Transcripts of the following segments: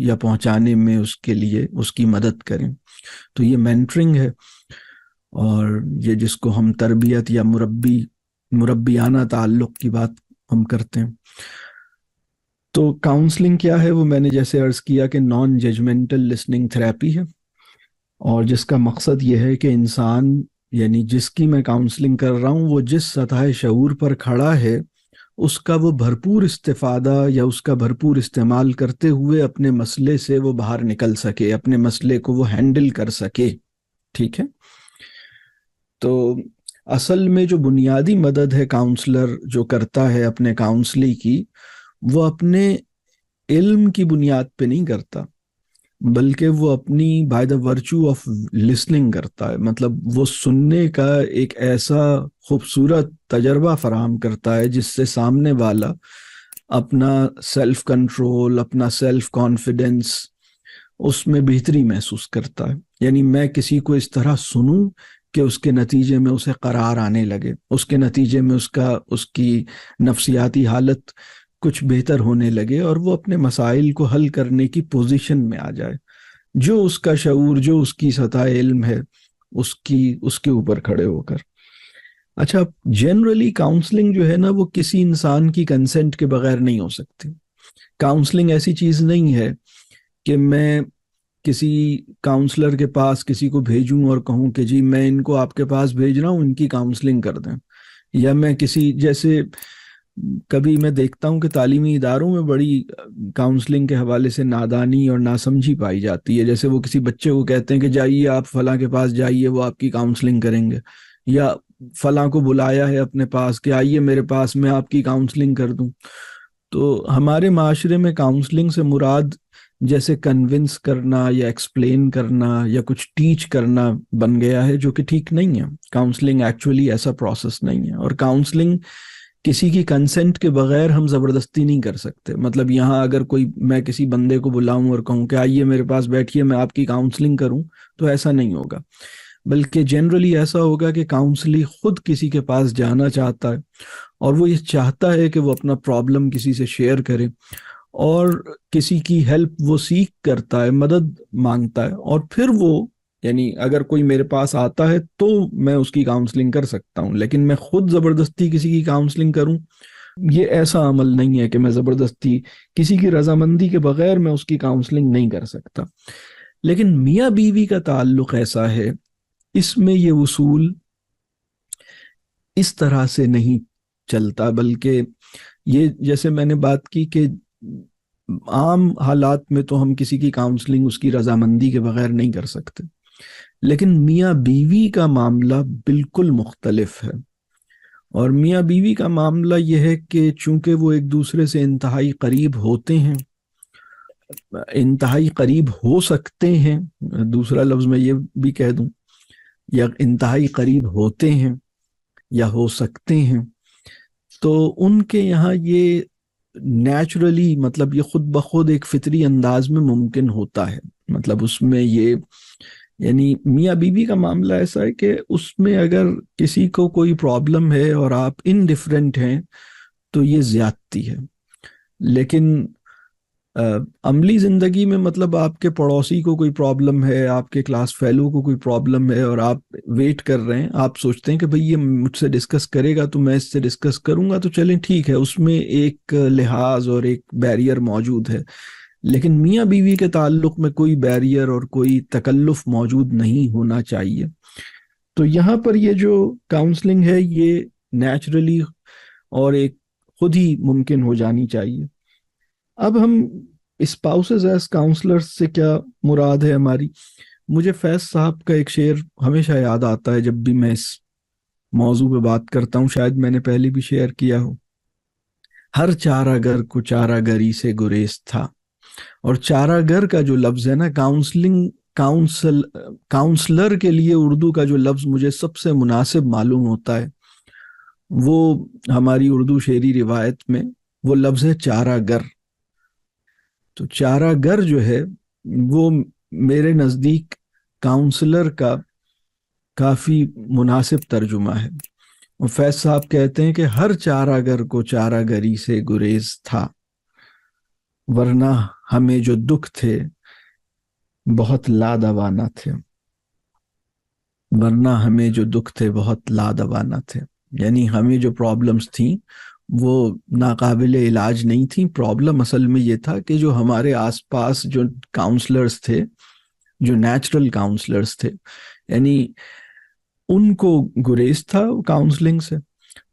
یا پہنچانے میں اس کے لیے اس کی مدد کریں. تو یہ مینٹرنگ ہے، اور یہ جس کو ہم تربیت یا مربیانہ تعلق کی بات ہم کرتے ہیں. تو کاؤنسلنگ کیا ہے؟ وہ میں نے جیسے عرض کیا کہ نان ججمنٹل لسننگ تھراپی ہے، اور جس کا مقصد یہ ہے کہ انسان، یعنی جس کی میں کاؤنسلنگ کر رہا ہوں، وہ جس سطح شعور پر کھڑا ہے اس کا وہ بھرپور استفادہ یا اس کا بھرپور استعمال کرتے ہوئے اپنے مسئلے سے وہ باہر نکل سکے، اپنے مسئلے کو وہ ہینڈل کر سکے. ٹھیک ہے؟ تو اصل میں جو بنیادی مدد ہے کاؤنسلر جو کرتا ہے اپنے کاؤنسلی کی، وہ اپنے علم کی بنیاد پہ نہیں کرتا، بلکہ وہ اپنی by the virtue of listening کرتا ہے. مطلب وہ سننے کا ایک ایسا خوبصورت تجربہ فراہم کرتا ہے جس سے سامنے والا اپنا سیلف کنٹرول، اپنا سیلف کانفیڈنس، اس میں بہتری محسوس کرتا ہے. یعنی میں کسی کو اس طرح سنوں کہ اس کے نتیجے میں اسے قرار آنے لگے، اس کے نتیجے میں اس کی نفسیاتی حالت کچھ بہتر ہونے لگے، اور وہ اپنے مسائل کو حل کرنے کی پوزیشن میں آ جائے، جو اس کا شعور، جو اس کی سطح علم ہے، اس کے اوپر کھڑے ہو کر. اچھا، جنرلی کاؤنسلنگ جو ہے نا، وہ کسی انسان کی کنسنٹ کے بغیر نہیں ہو سکتی. کاؤنسلنگ ایسی چیز نہیں ہے کہ میں کسی کاؤنسلر کے پاس کسی کو بھیجوں اور کہوں کہ جی میں ان کو آپ کے پاس بھیج رہا ہوں، ان کی کاؤنسلنگ کر دیں. یا میں جیسے کبھی میں دیکھتا ہوں کہ تعلیمی اداروں میں بڑی کاؤنسلنگ کے حوالے سے نادانی اور ناسمجھی پائی جاتی ہے. جیسے وہ کسی بچے کو کہتے ہیں کہ جائیے آپ فلاں کے پاس جائیے، وہ آپ کی کاؤنسلنگ کریں گے، یا فلاں کو بلایا ہے اپنے پاس کہ آئیے میرے پاس، میں آپ کی کاؤنسلنگ کر دوں. تو ہمارے معاشرے میں کاؤنسلنگ سے مراد جیسے کنونس کرنا یا ایکسپلین کرنا یا کچھ ٹیچ کرنا بن گیا ہے، جو کہ ٹھیک نہیں ہے. کاؤنسلنگ ایکچولی ایسا پروسیس نہیں ہے، اور کاؤنسلنگ کسی کی کنسنٹ کے بغیر ہم زبردستی نہیں کر سکتے. مطلب یہاں اگر میں کسی بندے کو بلاؤں اور کہوں کہ آئیے میرے پاس بیٹھیے میں آپ کی کاؤنسلنگ کروں، تو ایسا نہیں ہوگا. بلکہ جنرلی ایسا ہوگا کہ کاؤنسلی خود کسی کے پاس جانا چاہتا ہے، اور وہ یہ چاہتا ہے کہ وہ اپنا پرابلم کسی سے شیئر کرے، اور کسی کی ہیلپ وہ سیکھ کرتا ہے، مدد مانگتا ہے، اور پھر وہ، یعنی اگر کوئی میرے پاس آتا ہے تو میں اس کی کاؤنسلنگ کر سکتا ہوں، لیکن میں خود زبردستی کسی کی کاؤنسلنگ کروں، یہ ایسا عمل نہیں ہے کہ میں زبردستی کسی کی رضامندی کے بغیر میں اس کی کاؤنسلنگ نہیں کر سکتا. لیکن میاں بیوی کا تعلق ایسا ہے، اس میں یہ اصول اس طرح سے نہیں چلتا، بلکہ یہ جیسے میں نے بات کی کہ عام حالات میں تو ہم کسی کی کاؤنسلنگ اس کی رضامندی کے بغیر نہیں کر سکتے، لیکن میاں بیوی کا معاملہ بالکل مختلف ہے. اور میاں بیوی کا معاملہ یہ ہے کہ چونکہ وہ ایک دوسرے سے انتہائی قریب ہوتے ہیں، انتہائی قریب ہو سکتے ہیں، دوسرا لفظ میں یہ بھی کہہ دوں، یا انتہائی قریب ہوتے ہیں یا ہو سکتے ہیں، تو ان کے یہاں یہ نیچرلی، مطلب یہ خود بخود ایک فطری انداز میں ممکن ہوتا ہے. مطلب اس میں یہ، یعنی میاں بیوی کا معاملہ ایسا ہے کہ اس میں اگر کسی کو کوئی پرابلم ہے اور آپ انڈیفرنٹ ہیں تو یہ زیادتی ہے. لیکن عملی زندگی میں، مطلب آپ کے پڑوسی کو کوئی پرابلم ہے، آپ کے کلاس فیلو کو کوئی پرابلم ہے، اور آپ ویٹ کر رہے ہیں، آپ سوچتے ہیں کہ بھئی یہ مجھ سے ڈسکس کرے گا تو میں اس سے ڈسکس کروں گا، تو چلیں ٹھیک ہے، اس میں ایک لحاظ اور ایک بیریئر موجود ہے. لیکن میاں بیوی کے تعلق میں کوئی بیریئر اور کوئی تکلف موجود نہیں ہونا چاہیے. تو یہاں پر یہ جو کاؤنسلنگ ہے یہ نیچرلی اور ایک خود ہی ممکن ہو جانی چاہیے. اب ہم اسپاؤسز ایز کاؤنسلر سے کیا مراد ہے ہماری؟ مجھے فیض صاحب کا ایک شعر ہمیشہ یاد آتا ہے جب بھی میں اس موضوع پہ بات کرتا ہوں، شاید میں نے پہلے بھی شیئر کیا ہو. ہر چارہ گر کو چارہ گری سے گریز تھا. اور چارہ گر کا جو لفظ ہے نا، کاؤنسلر کے لیے اردو کا جو لفظ مجھے سب سے مناسب معلوم ہوتا ہے، وہ ہماری اردو شعری روایت میں وہ لفظ ہے چارہ گر. تو چارہ گر جو ہے وہ میرے نزدیک کاؤنسلر کا کافی مناسب ترجمہ ہے. اور فیض صاحب کہتے ہیں کہ ہر چارہ گر کو چارہ گری سے گریز تھا. ورنہ ہمیں جو دکھ تھے بہت لادوا نہ تھے، ورنہ ہمیں جو دکھ تھے بہت لادوا نہ تھے. یعنی ہمیں جو پرابلمس تھیں وہ ناقابل علاج نہیں تھیں. پرابلم اصل میں یہ تھا کہ جو ہمارے آس پاس جو کاؤنسلرز تھے، جو نیچرل کاؤنسلرز تھے، یعنی ان کو گریز تھا کاؤنسلنگ سے.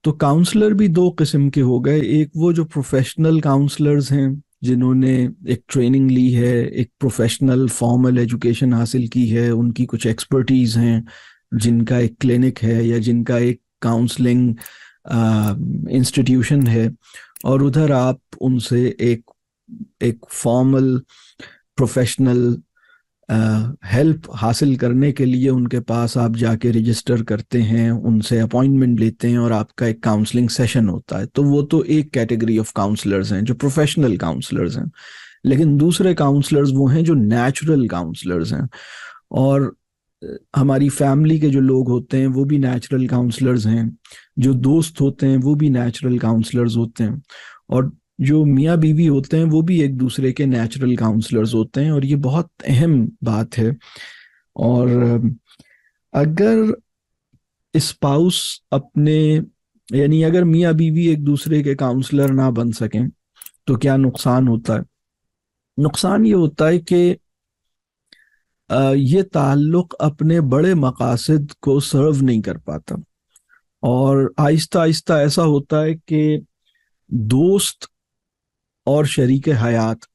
تو کاؤنسلر بھی دو قسم کے ہو گئے. ایک وہ جو پروفیشنل کاؤنسلرز ہیں جنہوں نے ایک ٹریننگ لی ہے، ایک پروفیشنل فارمل ایجوکیشن حاصل کی ہے، ان کی کچھ ایکسپرٹیز ہیں، جن کا ایک کلینک ہے یا جن کا ایک کاؤنسلنگ انسٹیٹیوشن ہے، اور ادھر آپ ان سے ایک فارمل پروفیشنل ہیلپ حاصل کرنے کے لیے ان کے پاس آپ جا کے رجسٹر کرتے ہیں، ان سے اپوائنٹمنٹ لیتے ہیں اور آپ کا ایک کاؤنسلنگ سیشن ہوتا ہے. تو وہ تو ایک کیٹیگری آف کاؤنسلرز ہیں جو پروفیشنل کاؤنسلرز ہیں. لیکن دوسرے کاؤنسلرز وہ ہیں جو نیچرل کاؤنسلرز ہیں. اور ہماری فیملی کے جو لوگ ہوتے ہیں وہ بھی نیچرل کاؤنسلرز ہیں، جو دوست ہوتے ہیں وہ بھی نیچرل کاؤنسلرز ہوتے ہیں، اور جو میاں بیوی ہوتے ہیں وہ بھی ایک دوسرے کے نیچرل کاؤنسلرز ہوتے ہیں. اور یہ بہت اہم بات ہے. اور اگر اسپاؤس اپنے، یعنی اگر میاں بیوی ایک دوسرے کے کاؤنسلر نہ بن سکیں تو کیا نقصان ہوتا ہے؟ نقصان یہ ہوتا ہے کہ یہ تعلق اپنے بڑے مقاصد کو سرو نہیں کر پاتا، اور آہستہ آہستہ ایسا ہوتا ہے کہ دوست اور شریک حیات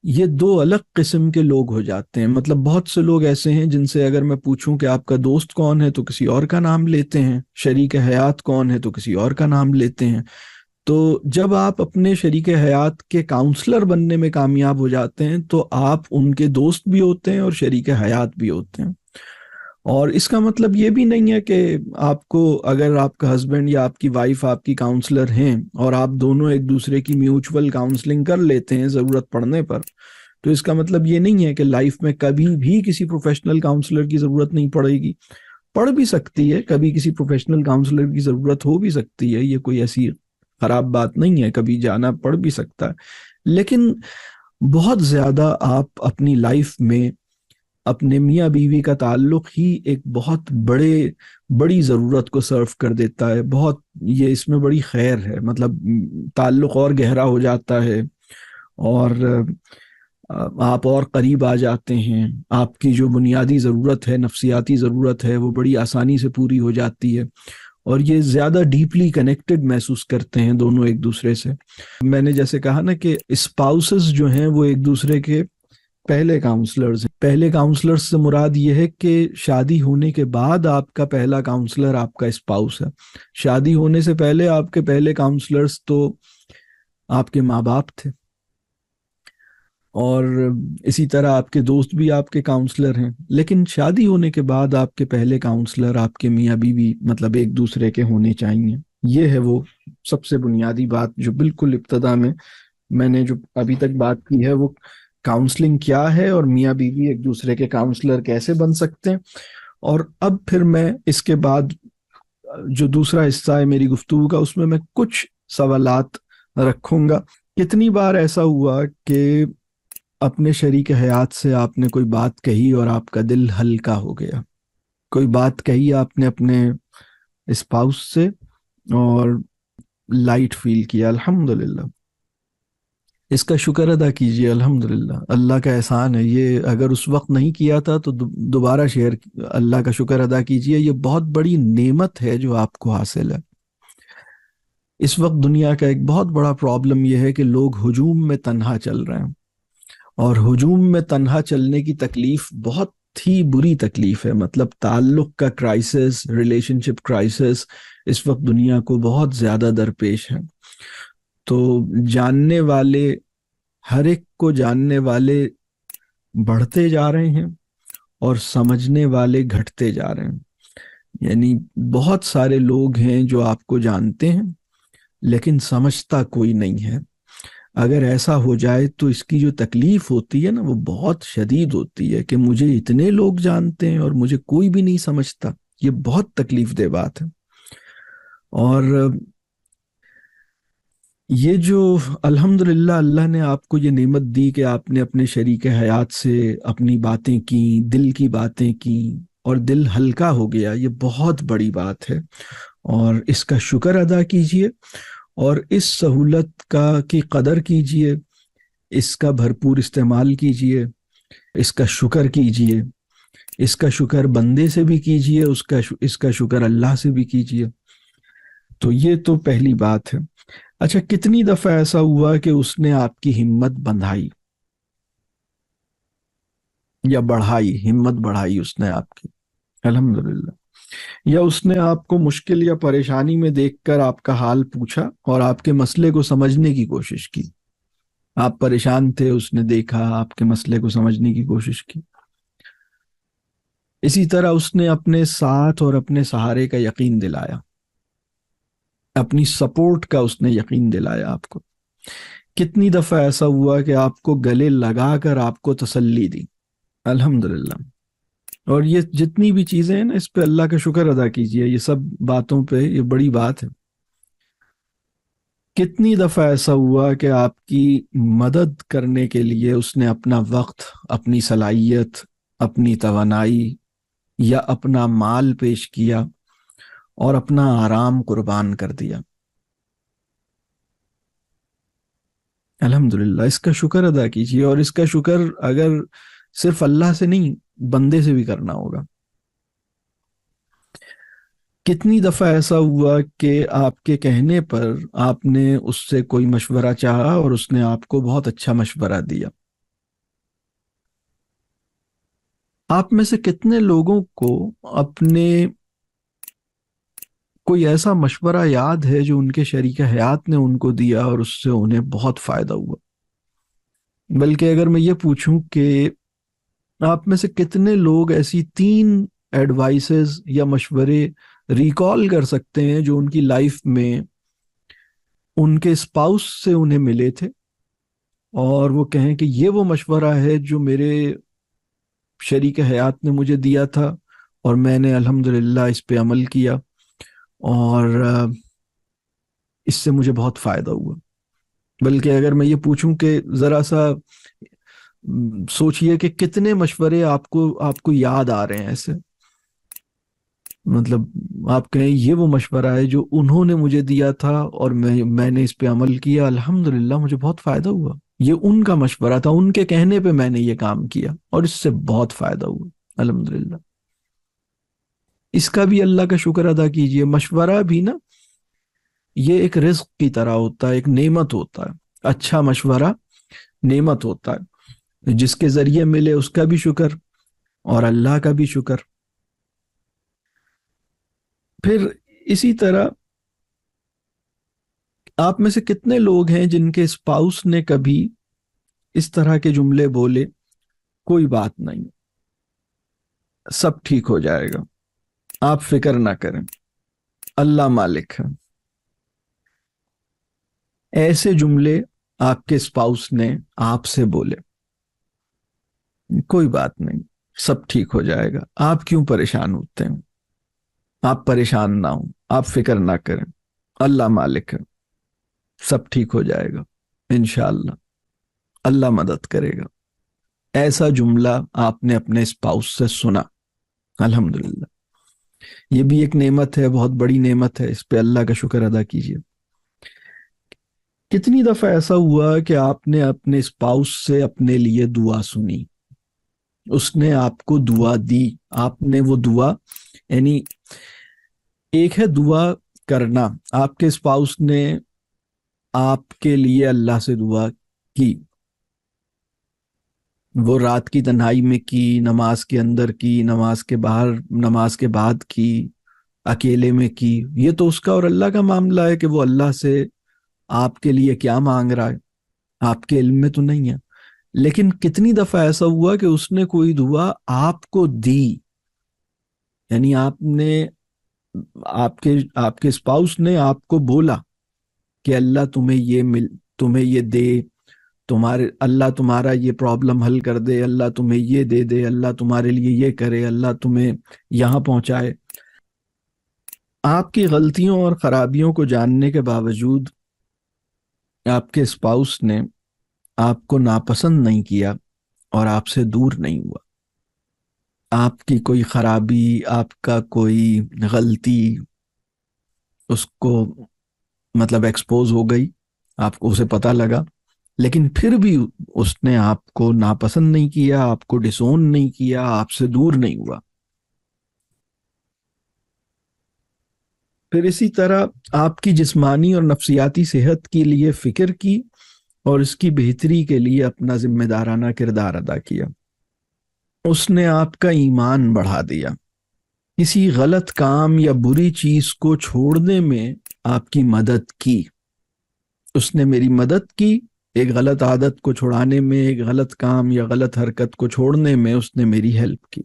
یہ دو الگ قسم کے لوگ ہو جاتے ہیں. مطلب بہت سے لوگ ایسے ہیں جن سے اگر میں پوچھوں کہ آپ کا دوست کون ہے تو کسی اور کا نام لیتے ہیں، شریک حیات کون ہے تو کسی اور کا نام لیتے ہیں. تو جب آپ اپنے شریک حیات کے کاؤنسلر بننے میں کامیاب ہو جاتے ہیں تو آپ ان کے دوست بھی ہوتے ہیں اور شریک حیات بھی ہوتے ہیں. اور اس کا مطلب یہ بھی نہیں ہے کہ آپ کو، اگر آپ کا ہسبینڈ یا آپ کی وائف آپ کی کاؤنسلر ہیں اور آپ دونوں ایک دوسرے کی میوچول کاؤنسلنگ کر لیتے ہیں ضرورت پڑنے پر، تو اس کا مطلب یہ نہیں ہے کہ لائف میں کبھی بھی کسی پروفیشنل کاؤنسلر کی ضرورت نہیں پڑے گی. پڑ بھی سکتی ہے، کبھی کسی پروفیشنل کاؤنسلر کی ضرورت ہو بھی سکتی ہے، یہ کوئی ایسی خراب بات نہیں ہے، کبھی جانا پڑ بھی سکتا ہے. لیکن بہت زیادہ آپ اپنی لائف میں اپنے میاں بیوی کا تعلق ہی ایک بہت بڑی ضرورت کو سرو کر دیتا ہے. بہت، یہ اس میں بڑی خیر ہے. مطلب تعلق اور گہرا ہو جاتا ہے اور آپ اور قریب آ جاتے ہیں. آپ کی جو بنیادی ضرورت ہے، نفسیاتی ضرورت ہے، وہ بڑی آسانی سے پوری ہو جاتی ہے، اور یہ زیادہ ڈیپلی کنیکٹڈ محسوس کرتے ہیں دونوں ایک دوسرے سے. میں نے جیسے کہا نا کہ اسپاؤسز جو ہیں وہ ایک دوسرے کے پہلے کاؤنسلرز ہیں. پہلے کاؤنسلرز سے مراد یہ ہے کہ شادی ہونے کے بعد آپ کا پہلا کاؤنسلر آپ کا اسپاؤس ہے. شادی ہونے سے پہلے آپ کے پہلے کاؤنسلرز تو آپ کے ماں باپ تھے، اور اسی طرح آپ کے دوست بھی آپ کے کاؤنسلر ہیں. لیکن شادی ہونے کے بعد آپ کے پہلے کاؤنسلر آپ کے میاں بیوی مطلب ایک دوسرے کے ہونے چاہیے. یہ ہے وہ سب سے بنیادی بات جو بالکل ابتدا میں نے جو ابھی تک بات کی ہے، وہ کاؤنسلنگ کیا ہے اور میاں بیوی ایک دوسرے کے کاؤنسلر کیسے بن سکتے ہیں. اور اب پھر میں اس کے بعد جو دوسرا حصہ ہے میری گفتگو کا، اس میں کچھ سوالات رکھوں گا. کتنی بار ایسا ہوا کہ اپنے شریک حیات سے آپ نے کوئی بات کہی اور آپ کا دل ہلکا ہو گیا؟ کوئی بات کہی آپ نے اپنے اسپاؤس سے اور لائٹ فیل کیا؟ الحمدللہ، اس کا شکر ادا کیجئے. الحمدللہ، اللہ کا احسان ہے. یہ اگر اس وقت نہیں کیا تھا تو دوبارہ اللہ کا شکر ادا کیجئے. یہ بہت بڑی نعمت ہے جو آپ کو حاصل ہے. اس وقت دنیا کا ایک بہت بڑا پرابلم یہ ہے کہ لوگ ہجوم میں تنہا چل رہے ہیں، اور ہجوم میں تنہا چلنے کی تکلیف بہت ہی بری تکلیف ہے. مطلب تعلق کا کرائسس، ریلیشن شپ کرائسس اس وقت دنیا کو بہت زیادہ درپیش ہے. تو جاننے والے، ہر ایک کو جاننے والے بڑھتے جا رہے ہیں اور سمجھنے والے گھٹتے جا رہے ہیں. یعنی بہت سارے لوگ ہیں جو آپ کو جانتے ہیں لیکن سمجھتا کوئی نہیں ہے. اگر ایسا ہو جائے تو اس کی جو تکلیف ہوتی ہے نا وہ بہت شدید ہوتی ہے کہ مجھے اتنے لوگ جانتے ہیں اور مجھے کوئی بھی نہیں سمجھتا. یہ بہت تکلیف دہ بات ہے. اور یہ جو الحمدللہ اللہ نے آپ کو یہ نعمت دی کہ آپ نے اپنے شریک حیات سے اپنی باتیں کی، دل کی باتیں کی اور دل ہلکا ہو گیا، یہ بہت بڑی بات ہے، اور اس کا شکر ادا کیجئے اور اس سہولت کی قدر کیجئے، اس کا بھرپور استعمال کیجئے، اس کا شکر کیجئے، اس کا شکر بندے سے بھی کیجئے، اس کا شکر اللہ سے بھی کیجئے۔ تو یہ تو پہلی بات ہے۔ اچھا، کتنی دفعہ ایسا ہوا کہ اس نے آپ کی ہمت بندھائی یا بڑھائی، ہمت بڑھائی اس نے آپ کی؟ الحمدللہ۔ یا اس نے آپ کو مشکل یا پریشانی میں دیکھ کر آپ کا حال پوچھا اور آپ کے مسئلے کو سمجھنے کی کوشش کی؟ آپ پریشان تھے، اس نے دیکھا، آپ کے مسئلے کو سمجھنے کی کوشش کی۔ اسی طرح اس نے اپنے ساتھ اور اپنے سہارے کا یقین دلایا، اپنی سپورٹ کا اس نے یقین دلایا آپ کو۔ کتنی دفعہ ایسا ہوا کہ آپ کو گلے لگا کر آپ کو تسلی دی؟ الحمدللہ۔ اور یہ جتنی بھی چیزیں ہیں نا، اس پہ اللہ کا شکر ادا کیجئے، یہ سب باتوں پہ یہ بڑی بات ہے۔ کتنی دفعہ ایسا ہوا کہ آپ کی مدد کرنے کے لیے اس نے اپنا وقت، اپنی صلاحیت، اپنی توانائی یا اپنا مال پیش کیا اور اپنا آرام قربان کر دیا؟ الحمدللہ، اس کا شکر ادا کیجئے، اور اس کا شکر اگر صرف اللہ سے نہیں، بندے سے بھی کرنا ہوگا۔ کتنی دفعہ ایسا ہوا کہ آپ کے کہنے پر آپ نے اس سے کوئی مشورہ چاہا اور اس نے آپ کو بہت اچھا مشورہ دیا؟ آپ میں سے کتنے لوگوں کو اپنے کوئی ایسا مشورہ یاد ہے جو ان کے شریک حیات نے ان کو دیا اور اس سے انہیں بہت فائدہ ہوا؟ بلکہ اگر میں یہ پوچھوں کہ آپ میں سے کتنے لوگ ایسی 3 ایڈوائسز یا مشورے ریکال کر سکتے ہیں جو ان کی لائف میں ان کے اسپاؤس سے انہیں ملے تھے، اور وہ کہیں کہ یہ وہ مشورہ ہے جو میرے شریک حیات نے مجھے دیا تھا اور میں نے الحمدللہ اس پہ عمل کیا اور اس سے مجھے بہت فائدہ ہوا؟ بلکہ اگر میں یہ پوچھوں کہ ذرا سا سوچئے کہ کتنے مشورے آپ کو یاد آ رہے ہیں ایسے، مطلب آپ کہیں یہ وہ مشورہ ہے جو انہوں نے مجھے دیا تھا اور میں نے اس پہ عمل کیا، الحمدللہ مجھے بہت فائدہ ہوا، یہ ان کا مشورہ تھا، ان کے کہنے پہ میں نے یہ کام کیا اور اس سے بہت فائدہ ہوا، الحمدللہ۔ اس کا بھی اللہ کا شکر ادا کیجئے۔ مشورہ بھی نا، یہ ایک رزق کی طرح ہوتا ہے، ایک نعمت ہوتا ہے۔ اچھا مشورہ نعمت ہوتا ہے، جس کے ذریعے ملے اس کا بھی شکر اور اللہ کا بھی شکر۔ پھر اسی طرح آپ میں سے کتنے لوگ ہیں جن کے اسپاؤس نے کبھی اس طرح کے جملے بولے، کوئی بات نہیں، سب ٹھیک ہو جائے گا، آپ فکر نہ کریں، اللہ مالک ہے؟ ایسے جملے آپ کے اسپاؤس نے آپ سے بولے، کوئی بات نہیں، سب ٹھیک ہو جائے گا، آپ کیوں پریشان ہوتے ہیں؟ آپ پریشان نہ ہوں، آپ فکر نہ کریں، اللہ مالک ہے، سب ٹھیک ہو جائے گا انشاءاللہ، اللہ مدد کرے گا۔ ایسا جملہ آپ نے اپنے اسپاؤس سے سنا، الحمدللہ، یہ بھی ایک نعمت ہے، بہت بڑی نعمت ہے، اس پہ اللہ کا شکر ادا کیجیے۔ کتنی دفعہ ایسا ہوا کہ آپ نے اپنے اسپاؤس سے اپنے لیے دعا سنی، اس نے آپ کو دعا دی، آپ نے وہ دعا، یعنی ایک ہے دعا کرنا، آپ کے اسپاؤس نے آپ کے لیے اللہ سے دعا کی، وہ رات کی تنہائی میں کی، نماز کے اندر کی، نماز کے باہر، نماز کے بعد کی، اکیلے میں کی، یہ تو اس کا اور اللہ کا معاملہ ہے کہ وہ اللہ سے آپ کے لیے کیا مانگ رہا ہے، آپ کے علم میں تو نہیں ہے۔ لیکن کتنی دفعہ ایسا ہوا کہ اس نے کوئی دعا آپ کو دی، یعنی آپ کے اسپاؤس نے آپ کو بولا کہ اللہ تمہیں یہ دے، اللہ تمہارا یہ پرابلم حل کر دے، اللہ تمہیں یہ دے دے، اللہ تمہارے لیے یہ کرے، اللہ تمہیں یہاں پہنچائے۔ آپ کی غلطیوں اور خرابیوں کو جاننے کے باوجود آپ کے اسپاؤس نے آپ کو ناپسند نہیں کیا اور آپ سے دور نہیں ہوا. آپ کی کوئی خرابی، آپ کا کوئی غلطی اس کو مطلب ایکسپوز ہو گئی، آپ کو اسے پتہ لگا، لیکن پھر بھی اس نے آپ کو ناپسند نہیں کیا، آپ کو ڈسون نہیں کیا، آپ سے دور نہیں ہوا. پھر اسی طرح آپ کی جسمانی اور نفسیاتی صحت کے لیے فکر کی اور اس کی بہتری کے لیے اپنا ذمہ دارانہ کردار ادا کیا. اس نے آپ کا ایمان بڑھا دیا. کسی غلط کام یا بری چیز کو چھوڑنے میں آپ کی مدد کی. اس نے میری مدد کی ایک غلط عادت کو چھوڑانے میں، ایک غلط کام یا غلط حرکت کو چھوڑنے میں اس نے میری ہیلپ کی.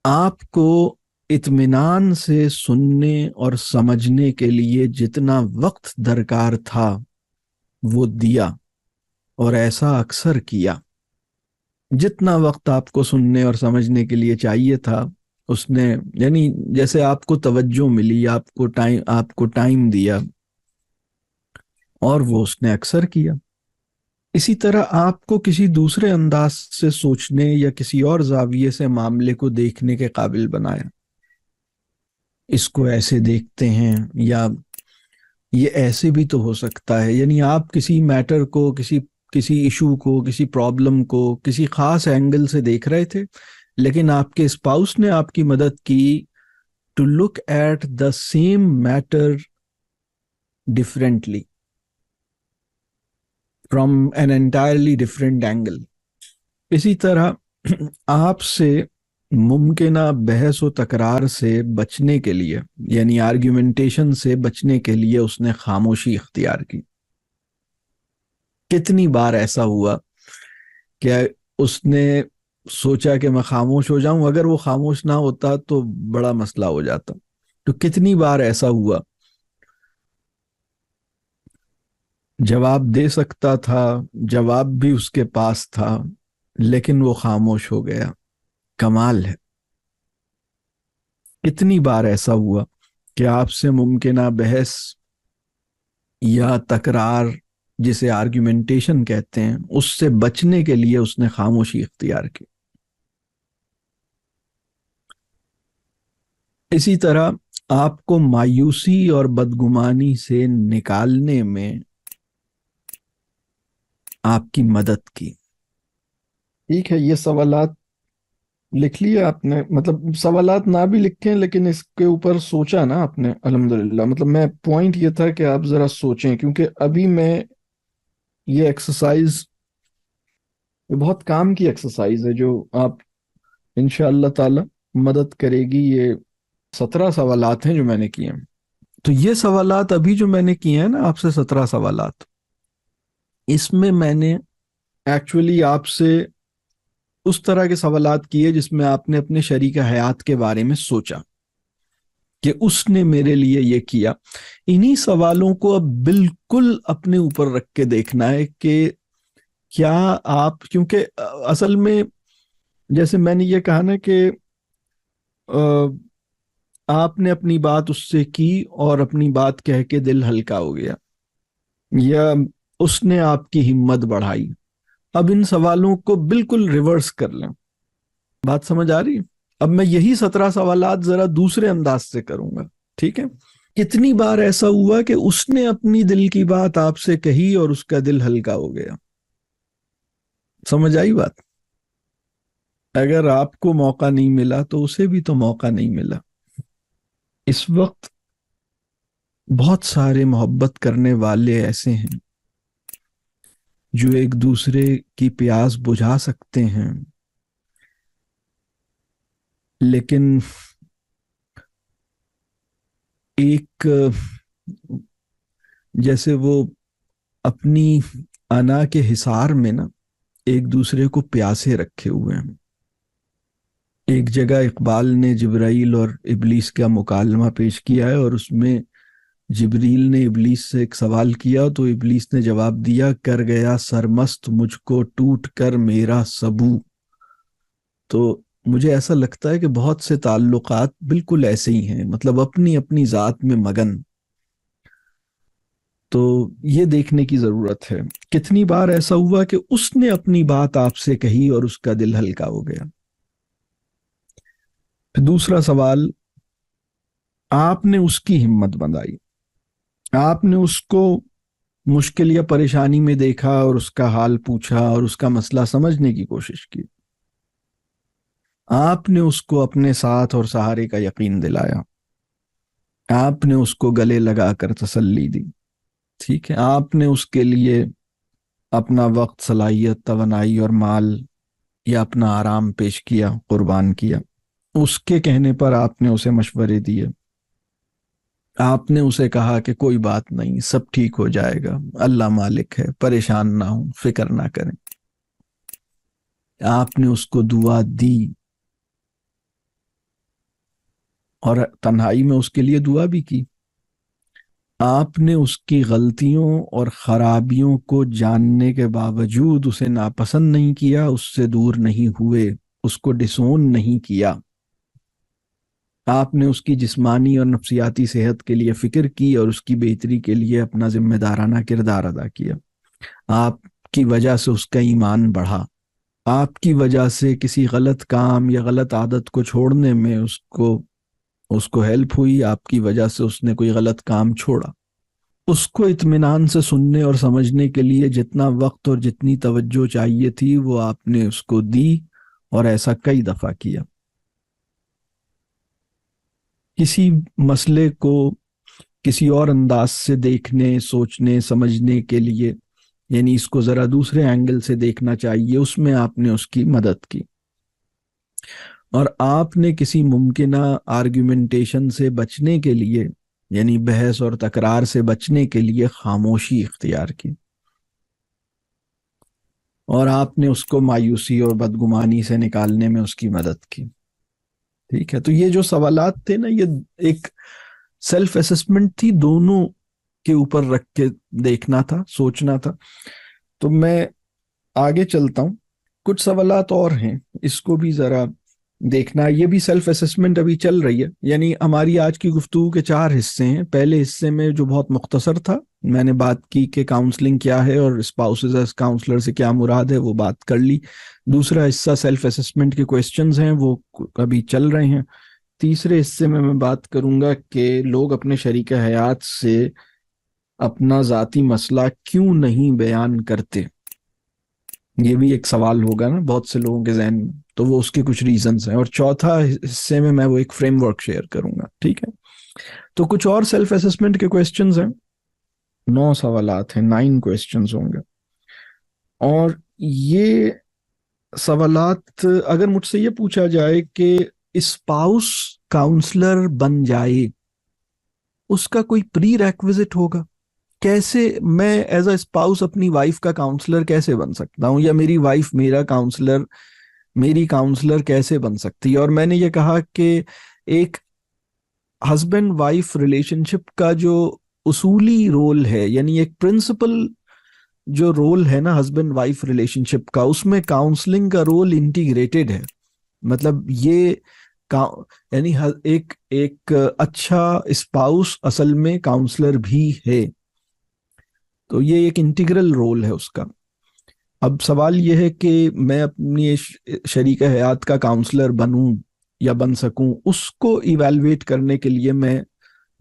آپ کو اطمینان سے سننے اور سمجھنے کے لیے جتنا وقت درکار تھا وہ دیا، اور ایسا اکثر کیا. جتنا وقت آپ کو سننے اور سمجھنے کے لیے چاہیے تھا اس نے، یعنی جیسے آپ کو توجہ ملی، آپ کو ٹائم دیا، اور وہ اس نے اکثر کیا. اسی طرح آپ کو کسی دوسرے انداز سے سوچنے یا کسی اور زاویے سے معاملے کو دیکھنے کے قابل بنایا. اس کو ایسے دیکھتے ہیں، یا یہ ایسے بھی تو ہو سکتا ہے. یعنی آپ کسی میٹر کو، کسی ایشو کو، کسی پرابلم کو کسی خاص اینگل سے دیکھ رہے تھے، لیکن آپ کے اسپاؤس نے آپ کی مدد کی to look at the same matter differently from an entirely different angle. اسی طرح آپ سے ممکنہ بحث و تکرار سے بچنے کے لیے، یعنی آرگیومنٹیشن سے بچنے کے لیے اس نے خاموشی اختیار کی. کتنی بار ایسا ہوا کہ اس نے سوچا کہ میں خاموش ہو جاؤں، اگر وہ خاموش نہ ہوتا تو بڑا مسئلہ ہو جاتا. تو کتنی بار ایسا ہوا، جواب دے سکتا تھا، جواب بھی اس کے پاس تھا، لیکن وہ خاموش ہو گیا. کمال ہے. کتنی بار ایسا ہوا کہ آپ سے ممکنہ بحث یا تکرار، جسے آرگیومنٹیشن کہتے ہیں، اس سے بچنے کے لیے اس نے خاموشی اختیار کی. اسی طرح آپ کو مایوسی اور بدگمانی سے نکالنے میں آپ کی مدد کی. ٹھیک ہے، یہ سوالات لکھ لیے آپ نے، مطلب سوالات نہ بھی لکھیں لیکن اس کے اوپر سوچا نا آپ نے، الحمدللہ. مطلب میں پوائنٹ یہ تھا کہ آپ ذرا سوچیں، کیونکہ ابھی میں یہ ایکسرسائز بہت کام کی ایکسرسائز ہے جو آپ انشاءاللہ تعالی مدد کرے گی. یہ 17 سوالات ہیں جو میں نے کیے ہیں. تو یہ سوالات ابھی جو میں نے کیے ہیں نا آپ سے 17 سوالات، اس میں نے ایکچولی آپ سے اس طرح کے سوالات کیے جس میں آپ نے اپنے شریک حیات کے بارے میں سوچا کہ اس نے میرے لیے یہ کیا. انہی سوالوں کو اب بالکل اپنے اوپر رکھ کے دیکھنا ہے کہ کیا آپ، کیونکہ اصل میں جیسے میں نے یہ کہا نا کہ آپ نے اپنی بات اس سے کی اور اپنی بات کہہ کے دل ہلکا ہو گیا، یا اس نے آپ کی ہمت بڑھائی. اب ان سوالوں کو بالکل ریورس کر لیں. بات سمجھ آ رہی؟ اب میں یہی 17 سوالات ذرا دوسرے انداز سے کروں گا. ٹھیک ہے؟ کتنی بار ایسا ہوا کہ اس نے اپنی دل کی بات آپ سے کہی اور اس کا دل ہلکا ہو گیا؟ سمجھ آئی بات؟ اگر آپ کو موقع نہیں ملا تو اسے بھی تو موقع نہیں ملا. اس وقت بہت سارے محبت کرنے والے ایسے ہیں جو ایک دوسرے کی پیاس بجھا سکتے ہیں، لیکن ایک جیسے وہ اپنی انا کے حصار میں نا ایک دوسرے کو پیاسے رکھے ہوئے ہیں. ایک جگہ اقبال نے جبرائیل اور ابلیس کا مکالمہ پیش کیا ہے، اور اس میں جبریل نے ابلیس سے ایک سوال کیا تو ابلیس نے جواب دیا، کر گیا سرمست مجھ کو ٹوٹ کر میرا سبو. تو مجھے ایسا لگتا ہے کہ بہت سے تعلقات بالکل ایسے ہی ہیں، مطلب اپنی اپنی ذات میں مگن. تو یہ دیکھنے کی ضرورت ہے کتنی بار ایسا ہوا کہ اس نے اپنی بات آپ سے کہی اور اس کا دل ہلکا ہو گیا. پھر دوسرا سوال، آپ نے اس کی ہمت بندھائی، آپ نے اس کو مشکل یا پریشانی میں دیکھا اور اس کا حال پوچھا اور اس کا مسئلہ سمجھنے کی کوشش کی. آپ نے اس کو اپنے ساتھ اور سہارے کا یقین دلایا. آپ نے اس کو گلے لگا کر تسلی دی. ٹھیک ہے، آپ نے اس کے لیے اپنا وقت، صلاحیت، توانائی اور مال یا اپنا آرام پیش کیا، قربان کیا. اس کے کہنے پر آپ نے اسے مشورے دیے. آپ نے اسے کہا کہ کوئی بات نہیں، سب ٹھیک ہو جائے گا، اللہ مالک ہے، پریشان نہ ہوں، فکر نہ کریں. آپ نے اس کو دعا دی اور تنہائی میں اس کے لیے دعا بھی کی. آپ نے اس کی غلطیوں اور خرابیوں کو جاننے کے باوجود اسے ناپسند نہیں کیا، اس سے دور نہیں ہوئے، اس کو ڈسون نہیں کیا. آپ نے اس کی جسمانی اور نفسیاتی صحت کے لیے فکر کی اور اس کی بہتری کے لیے اپنا ذمہ دارانہ کردار ادا کیا. آپ کی وجہ سے اس کا ایمان بڑھا. آپ کی وجہ سے کسی غلط کام یا غلط عادت کو چھوڑنے میں اس کو ہیلپ ہوئی. آپ کی وجہ سے اس نے کوئی غلط کام چھوڑا. اس کو اطمینان سے سننے اور سمجھنے کے لیے جتنا وقت اور جتنی توجہ چاہیے تھی وہ آپ نے اس کو دی، اور ایسا کئی دفعہ کیا. کسی مسئلے کو کسی اور انداز سے دیکھنے، سوچنے، سمجھنے کے لیے، یعنی اس کو ذرا دوسرے اینگل سے دیکھنا چاہیے، اس میں آپ نے اس کی مدد کی. اور آپ نے کسی ممکنہ آرگیومنٹیشن سے بچنے کے لیے، یعنی بحث اور تکرار سے بچنے کے لیے خاموشی اختیار کی. اور آپ نے اس کو مایوسی اور بدگمانی سے نکالنے میں اس کی مدد کی. ٹھیک ہے، تو یہ جو سوالات تھے نا، یہ ایک سیلف اسسمنٹ تھی، دونوں کے اوپر رکھ کے دیکھنا تھا، سوچنا تھا. تو میں آگے چلتا ہوں. کچھ سوالات اور ہیں، اس کو بھی ذرا دیکھنا. یہ بھی سیلف اسسمنٹ ابھی چل رہی ہے. یعنی ہماری آج کی گفتگو کے 4 حصے ہیں. پہلے حصے میں جو بہت مختصر تھا، میں نے بات کی کہ کاؤنسلنگ کیا ہے اور اسپاؤسز ایز کاؤنسلر سے کیا مراد ہے، وہ بات کر لی. دوسرا حصہ سیلف اسسمنٹ کے کویسچنز ہیں، وہ ابھی چل رہے ہیں. تیسرے حصے میں بات کروں گا کہ لوگ اپنے شریک حیات سے اپنا ذاتی مسئلہ کیوں نہیں بیان کرتے. یہ بھی ایک سوال ہوگا نا بہت سے لوگوں کے ذہن میں، تو وہ اس کے کچھ ریزنز ہیں. اور چوتھا حصے میں وہ ایک فریم ورک شیئر کروں گا. ٹھیک ہے، تو کچھ اور سیلف اسسمنٹ کے کویسچنز ہیں. 9 سوالات ہیں، 9 کویسچنز ہوں گے. اور یہ سوالات اگر مجھ سے یہ پوچھا جائے کہ اسپاؤس کاؤنسلر بن جائے، اس کا کوئی پری ریکویزٹ ہوگا؟ کیسے میں ایز اے اسپاؤس اپنی وائف کا کاؤنسلر کیسے بن سکتا ہوں، یا میری وائف میری کاؤنسلر کیسے بن سکتی ہے؟ اور میں نے یہ کہا کہ ایک ہسبینڈ وائف ریلیشن شپ کا جو اصولی رول ہے، یعنی ایک پرنسپل جو رول ہے نا ہسبینڈ وائف ریلیشن شپ کا، اس میں کاؤنسلنگ کا رول انٹیگریٹڈ ہے. مطلب یہ یعنی ایک اچھا اسپاؤس اصل میں کاؤنسلر بھی ہے. تو یہ ایک انٹیگرل رول ہے اس کا. اب سوال یہ ہے کہ میں اپنی شریک حیات کا کاؤنسلر بنوں یا بن سکوں، اس کو ایویلویٹ کرنے کے لیے میں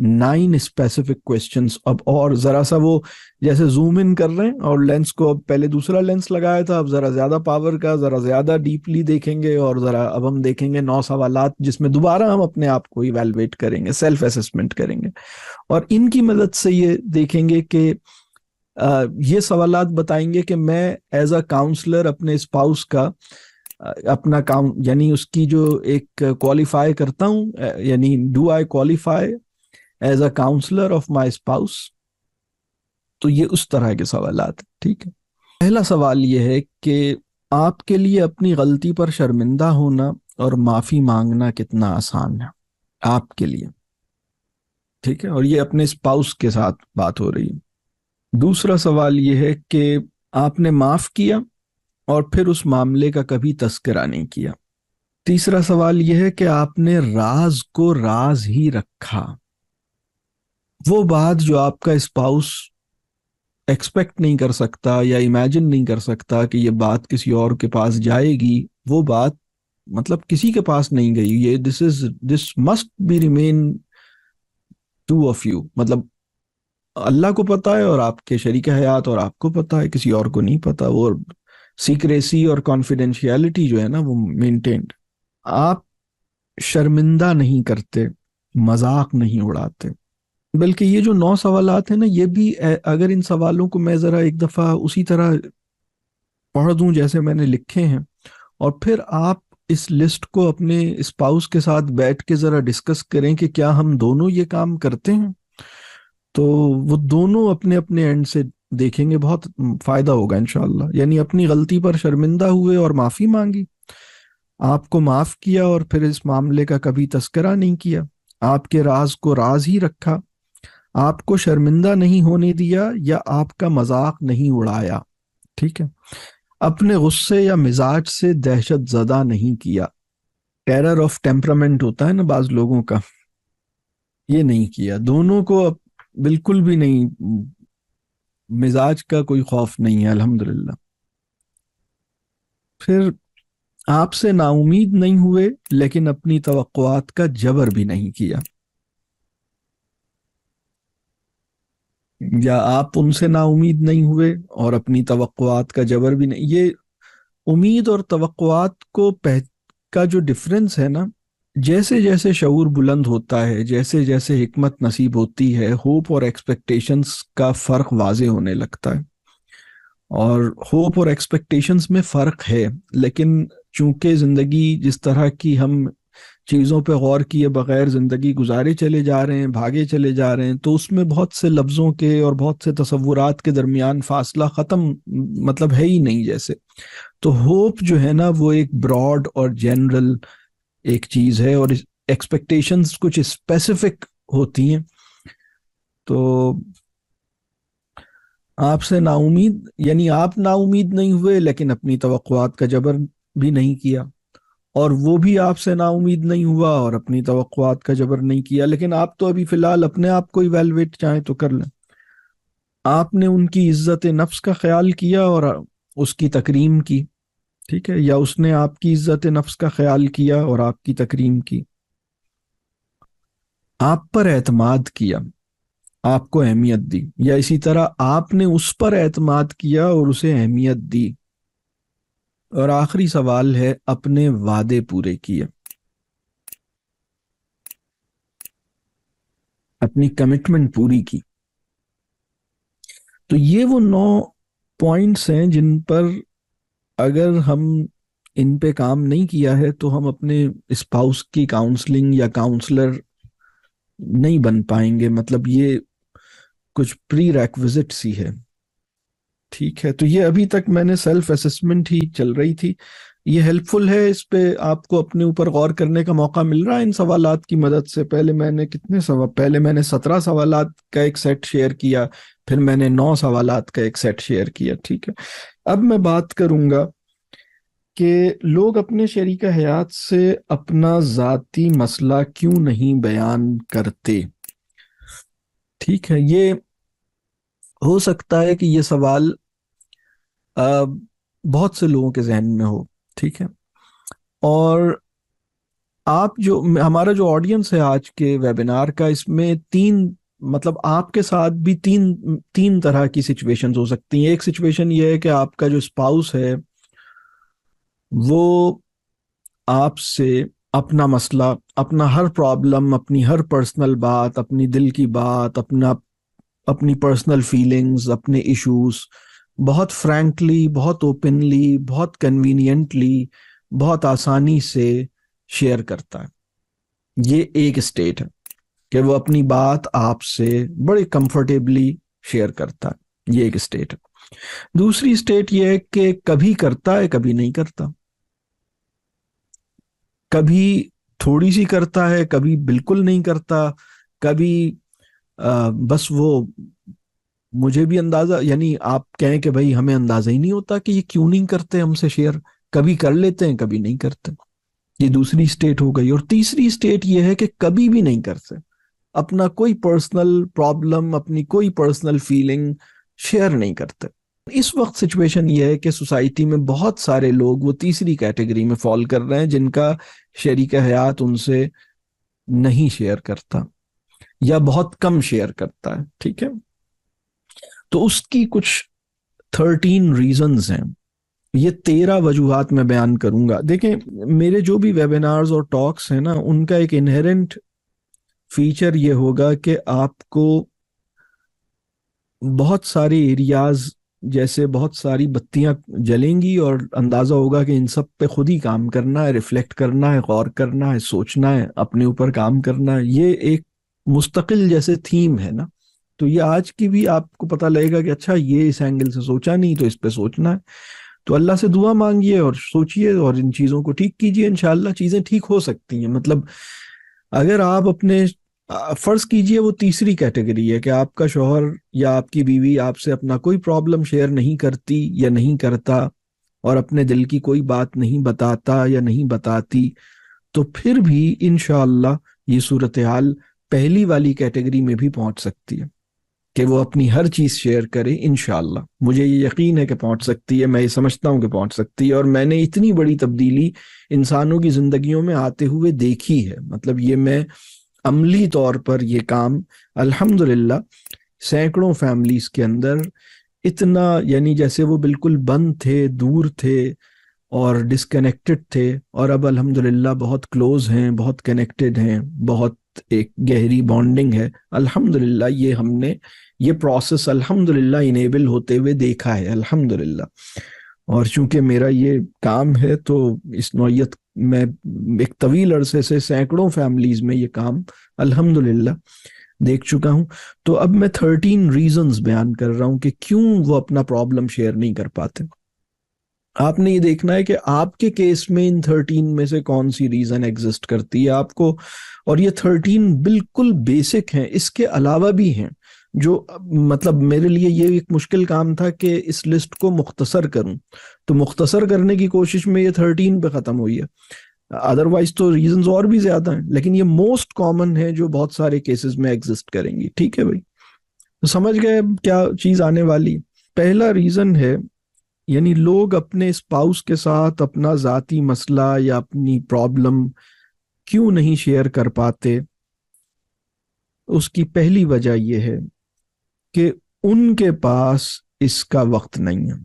9 اسپیسیفک کویسچنس، اب اور ذرا سا وہ جیسے زوم ان کر رہے ہیں اور لینس کو، اب پہلے دوسرا لینس لگایا تھا، اب ذرا زیادہ پاور کا، ذرا زیادہ ڈیپلی دیکھیں گے، اور ذرا اب ہم دیکھیں گے 9 سوالات جس میں دوبارہ ہم اپنے آپ کو ایویلویٹ کریں گے، سیلف اسسمنٹ کریں گے. اور ان کی مدد سے یہ دیکھیں گے کہ یہ سوالات بتائیں گے کہ میں ایز اے کاؤنسلر اپنے اسپاؤس کا اپنا یعنی اس کی جو ایک کوالیفائی کرتا ہوں، یعنی do I qualify as a counsellor of my spouse. تو یہ اس طرح کے سوالات. ٹھیک ہے، پہلا سوال یہ ہے کہ آپ کے لیے اپنی غلطی پر شرمندہ ہونا اور معافی مانگنا کتنا آسان ہے آپ کے لیے؟ ٹھیک ہے، اور یہ اپنے اسپاؤس کے ساتھ بات ہو رہی ہے. دوسرا سوال یہ ہے کہ آپ نے معاف کیا اور پھر اس معاملے کا کبھی تذکرہ نہیں کیا. تیسرا سوال یہ ہے کہ آپ نے راز کو راز ہی رکھا. وہ بات جو آپ کا اسپاؤس ایکسپیکٹ نہیں کر سکتا یا امیجن نہیں کر سکتا کہ یہ بات کسی اور کے پاس جائے گی، وہ بات مطلب کسی کے پاس نہیں گئی. یہ this must be remain to of you. مطلب اللہ کو پتا ہے اور آپ کے شریک حیات اور آپ کو پتا ہے، کسی اور کو نہیں پتا. وہ سیکریسی اور کانفیڈینشیلٹی جو ہے نا وہ مینٹینڈ. آپ شرمندہ نہیں کرتے، مذاق نہیں اڑاتے. بلکہ یہ جو 9 سوالات ہیں نا، یہ بھی اگر ان سوالوں کو میں ذرا ایک دفعہ اسی طرح پڑھ دوں جیسے میں نے لکھے ہیں، اور پھر آپ اس لسٹ کو اپنے اسپاؤس کے ساتھ بیٹھ کے ذرا ڈسکس کریں کہ کیا ہم دونوں یہ کام کرتے ہیں، تو وہ دونوں اپنے اپنے اینڈ سے دیکھیں گے، بہت فائدہ ہوگا انشاءاللہ. یعنی اپنی غلطی پر شرمندہ ہوئے اور معافی مانگی، آپ کو معاف کیا اور پھر اس معاملے کا کبھی تذکرہ نہیں کیا، آپ کے راز کو راز ہی رکھا، آپ کو شرمندہ نہیں ہونے دیا یا آپ کا مذاق نہیں اڑایا. ٹھیک ہے. اپنے غصے یا مزاج سے دہشت زدہ نہیں کیا. ٹیرر آف ٹیمپرامنٹ ہوتا ہے نا بعض لوگوں کا، یہ نہیں کیا. دونوں کو بالکل بھی نہیں، مزاج کا کوئی خوف نہیں ہے الحمدللہ. پھر آپ سے نا امید نہیں ہوئے لیکن اپنی توقعات کا جبر بھی نہیں کیا. یا آپ ان سے نا امید نہیں ہوئے اور اپنی توقعات کا جبر بھی نہیں. یہ امید اور توقعات کا جو ڈفرنس ہے نا، جیسے جیسے شعور بلند ہوتا ہے، جیسے جیسے حکمت نصیب ہوتی ہے، ہوپ اور ایکسپیکٹیشنز کا فرق واضح ہونے لگتا ہے. اور ہوپ اور ایکسپیکٹیشنز میں فرق ہے، لیکن چونکہ زندگی جس طرح کی ہم چیزوں پہ غور کیے بغیر زندگی گزارے چلے جا رہے ہیں، بھاگے چلے جا رہے ہیں، تو اس میں بہت سے لفظوں کے اور بہت سے تصورات کے درمیان فاصلہ ختم مطلب ہے ہی نہیں جیسے. تو ہوپ جو ہے نا وہ ایک براڈ اور جنرل ایک چیز ہے، اور ایکسپیکٹیشنز کچھ اسپیسیفک ہوتی ہیں. تو آپ سے نا امید، یعنی آپ نا امید نہیں ہوئے لیکن اپنی توقعات کا جبر بھی نہیں کیا، اور وہ بھی آپ سے نا امید نہیں ہوا اور اپنی توقعات کا جبر نہیں کیا. لیکن آپ تو ابھی فی الحال اپنے آپ کو ایویلویٹ چاہیں تو کر لیں. آپ نے ان کی عزت نفس کا خیال کیا اور اس کی تکریم کی. ٹھیک ہے. یا اس نے آپ کی عزت نفس کا خیال کیا اور آپ کی تکریم کی. آپ پر اعتماد کیا، آپ کو اہمیت دی، یا اسی طرح آپ نے اس پر اعتماد کیا اور اسے اہمیت دی. اور آخری سوال ہے اپنے وعدے پورے کیے، اپنی کمٹمنٹ پوری کی. تو یہ وہ 9 پوائنٹس ہیں جن پر اگر ہم ان پہ کام نہیں کیا ہے تو ہم اپنے اسپاؤس کی کاؤنسلنگ یا کاؤنسلر نہیں بن پائیں گے. مطلب یہ کچھ پری ریکوزٹ سی ہے. ٹھیک ہے. تو یہ ابھی تک میں نے سیلف اسسمنٹ ہی چل رہی تھی. یہ ہیلپ فل ہے، اس پہ آپ کو اپنے اوپر غور کرنے کا موقع مل رہا ہے ان سوالات کی مدد سے. پہلے میں نے پہلے میں نے 17 سوالات کا ایک سیٹ شیئر کیا، پھر میں نے 9 سوالات کا ایک سیٹ شیئر کیا. ٹھیک ہے. اب میں بات کروں گا کہ لوگ اپنے شریک حیات سے اپنا ذاتی مسئلہ کیوں نہیں بیان کرتے. ٹھیک ہے. یہ ہو سکتا ہے کہ یہ سوال بہت سے لوگوں کے ذہن میں ہو. ٹھیک ہے. اور آپ جو ہمارا جو آڈینس ہے آج کے ویبینار کا، اس میں مطلب آپ کے ساتھ بھی تین طرح کی سچویشنز ہو سکتی ہیں. ایک سچویشن یہ ہے کہ آپ کا جو اسپاؤس ہے وہ آپ سے اپنا مسئلہ، اپنا ہر پرابلم، اپنی ہر پرسنل بات، اپنی دل کی بات، اپنی پرسنل فیلنگز، اپنے ایشوز بہت فرینکلی، بہت اوپنلی، بہت کنوینینٹلی، بہت آسانی سے شیئر کرتا ہے. یہ ایک اسٹیٹ ہے کہ وہ اپنی بات آپ سے بڑے کمفرٹیبلی شیئر کرتا ہے. یہ ایک اسٹیٹ ہے. دوسری اسٹیٹ یہ ہے کہ کبھی کرتا ہے کبھی نہیں کرتا، کبھی تھوڑی سی کرتا ہے، کبھی بالکل نہیں کرتا، کبھی بس وہ مجھے بھی اندازہ، یعنی آپ کہیں کہ بھائی ہمیں اندازہ ہی نہیں ہوتا کہ یہ کیوں نہیں کرتے ہم سے شیئر، کبھی کر لیتے ہیں کبھی نہیں کرتے. یہ دوسری اسٹیٹ ہو گئی. اور تیسری اسٹیٹ یہ ہے کہ کبھی بھی نہیں کرتے، اپنا کوئی پرسنل پرابلم، اپنی کوئی پرسنل فیلنگ شیئر نہیں کرتے. اس وقت سچویشن یہ ہے کہ سوسائٹی میں بہت سارے لوگ وہ تیسری کیٹیگری میں فال کر رہے ہیں جن کا شریک حیات ان سے نہیں شیئر کرتا یا بہت کم شیئر کرتا ہے. ٹھیک ہے, تو اس کی کچھ 13 ریزنز ہیں. یہ 13 وجوہات میں بیان کروں گا. دیکھیں, میرے جو بھی ویبینارز اور ٹاکس ہیں نا, ان کا ایک انہیرنٹ فیچر یہ ہوگا کہ آپ کو بہت سارے ایریاز جیسے بہت ساری بتیاں جلیں گی اور اندازہ ہوگا کہ ان سب پہ خود ہی کام کرنا ہے, ریفلیکٹ کرنا ہے, غور کرنا ہے, سوچنا ہے, اپنے اوپر کام کرنا ہے. یہ ایک مستقل جیسے تھیم ہے نا, تو یہ آج کی بھی آپ کو پتہ لگے گا کہ اچھا یہ اس اینگل سے سوچا نہیں تو اس پہ سوچنا ہے. تو اللہ سے دعا مانگیے اور سوچیے اور ان چیزوں کو ٹھیک کیجیے, انشاءاللہ چیزیں ٹھیک ہو سکتی ہیں. مطلب اگر آپ اپنے فرض کیجئے وہ تیسری کیٹیگری ہے کہ آپ کا شوہر یا آپ کی بیوی آپ سے اپنا کوئی پرابلم شیئر نہیں کرتی یا نہیں کرتا اور اپنے دل کی کوئی بات نہیں بتاتا یا نہیں بتاتی, تو پھر بھی انشاءاللہ یہ صورتحال پہلی والی کیٹیگری میں بھی پہنچ سکتی ہے کہ وہ اپنی ہر چیز شیئر کرے. انشاءاللہ مجھے یہ یقین ہے کہ پہنچ سکتی ہے, میں یہ سمجھتا ہوں کہ پہنچ سکتی ہے, اور میں نے اتنی بڑی تبدیلی انسانوں کی زندگیوں میں آتے ہوئے دیکھی ہے. مطلب یہ میں عملی طور پر یہ کام الحمدللہ سینکڑوں فیملیز کے اندر اتنا, یعنی جیسے وہ بالکل بند تھے, دور تھے اور ڈسکنیکٹڈ تھے, اور اب الحمدللہ بہت کلوز ہیں, بہت کنیکٹڈ ہیں, بہت ایک گہری بانڈنگ ہے. الحمدللہ یہ ہم نے یہ پروسیس الحمدللہ انیبل ہوتے ہوئے دیکھا ہے الحمدللہ. اور چونکہ میرا یہ کام ہے تو اس نوعیت میں ایک طویل عرصے سے سینکڑوں فیملیز میں یہ کام الحمدللہ دیکھ چکا ہوں. تو اب میں 13 ریزنز بیان کر رہا ہوں کہ کیوں وہ اپنا پرابلم شیئر نہیں کر پاتے. آپ نے یہ دیکھنا ہے کہ آپ کے کیس میں ان 13 میں سے کون سی ریزن ایگزسٹ کرتی ہے آپ کو, اور یہ 13 بالکل بیسک ہیں. اس کے علاوہ بھی ہیں جو مطلب میرے لیے یہ ایک مشکل کام تھا کہ اس لسٹ کو مختصر کروں, تو مختصر کرنے کی کوشش میں یہ 13 پہ ختم ہوئی ہے. ادروائز تو ریزنز اور بھی زیادہ ہیں, لیکن یہ موسٹ کامن ہے جو بہت سارے کیسز میں ایگزسٹ کریں گی. ٹھیک ہے بھائی, تو سمجھ گئے کیا چیز آنے والی. پہلا ریزن ہے, یعنی لوگ اپنے اسپاؤس کے ساتھ اپنا ذاتی مسئلہ یا اپنی پرابلم کیوں نہیں شیئر کر پاتے. اس کی پہلی وجہ یہ ہے کہ ان کے پاس اس کا وقت نہیں ہے.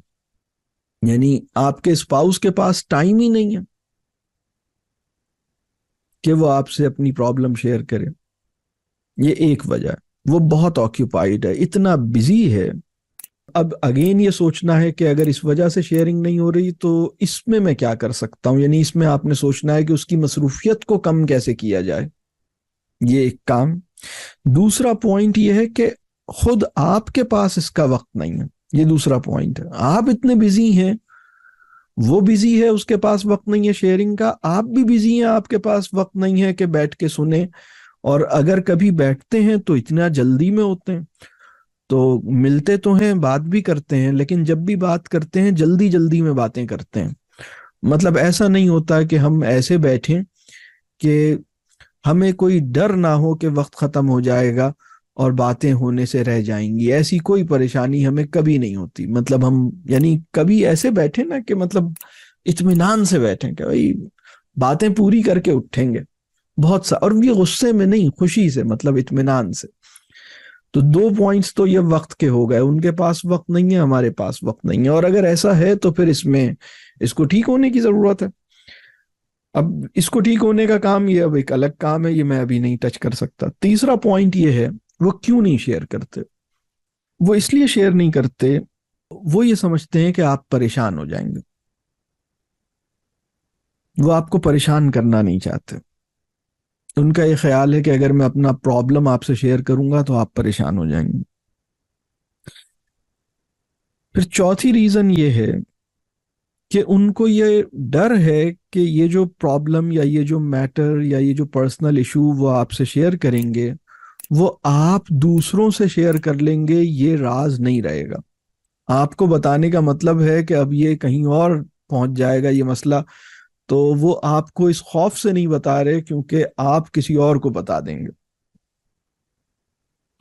یعنی آپ کے اسپاؤس کے پاس ٹائم ہی نہیں ہے کہ وہ آپ سے اپنی پرابلم شیئر کرے. یہ ایک وجہ ہے, وہ بہت آکیوپائیڈ ہے, اتنا بزی ہے. اب اگین یہ سوچنا ہے کہ اگر اس وجہ سے شیئرنگ نہیں ہو رہی تو اس میں کیا کر سکتا ہوں. یعنی اس میں آپ نے سوچنا ہے کہ اس کی مصروفیت کو کم کیسے کیا جائے, یہ ایک کام. دوسرا پوائنٹ یہ ہے کہ خود آپ کے پاس اس کا وقت نہیں ہے. یہ دوسرا پوائنٹ ہے, آپ اتنے بزی ہیں, وہ بزی ہے, اس کے پاس وقت نہیں ہے شیئرنگ کا, آپ بھی بزی ہیں, آپ کے پاس وقت نہیں ہے کہ بیٹھ کے سنیں, اور اگر کبھی بیٹھتے ہیں تو اتنا جلدی میں ہوتے ہیں. تو ملتے تو ہیں, بات بھی کرتے ہیں, لیکن جب بھی بات کرتے ہیں جلدی جلدی میں باتیں کرتے ہیں. مطلب ایسا نہیں ہوتا کہ ہم ایسے بیٹھیں کہ ہمیں کوئی ڈر نہ ہو کہ وقت ختم ہو جائے گا اور باتیں ہونے سے رہ جائیں گی. ایسی کوئی پریشانی ہمیں کبھی نہیں ہوتی. مطلب ہم یعنی کبھی ایسے بیٹھے نا کہ مطلب اطمینان سے بیٹھیں کہ بھائی باتیں پوری کر کے اٹھیں گے بہت سا, اور یہ غصے میں نہیں, خوشی سے, مطلب اطمینان سے. تو 2 پوائنٹس تو یہ وقت کے ہو گئے, ان کے پاس وقت نہیں ہے, ہمارے پاس وقت نہیں ہے. اور اگر ایسا ہے تو پھر اس کو ٹھیک ہونے کی ضرورت ہے. اب اس کو ٹھیک ہونے کا کام یہ اب ایک الگ کام ہے, یہ میں ابھی نہیں ٹچ کر سکتا. تیسرا پوائنٹ یہ ہے, وہ کیوں نہیں شیئر کرتے. وہ اس لیے شیئر نہیں کرتے, وہ یہ سمجھتے ہیں کہ آپ پریشان ہو جائیں گے. وہ آپ کو پریشان کرنا نہیں چاہتے. ان کا یہ خیال ہے کہ اگر میں اپنا پرابلم آپ سے شیئر کروں گا تو آپ پریشان ہو جائیں گے. پھر چوتھی ریزن یہ ہے کہ ان کو یہ ڈر ہے کہ یہ جو پرابلم یا یہ جو میٹر یا یہ جو پرسنل ایشو وہ آپ سے شیئر کریں گے, وہ آپ دوسروں سے شیئر کر لیں گے, یہ راز نہیں رہے گا. آپ کو بتانے کا مطلب ہے کہ اب یہ کہیں اور پہنچ جائے گا یہ مسئلہ, تو وہ آپ کو اس خوف سے نہیں بتا رہے کیونکہ آپ کسی اور کو بتا دیں گے.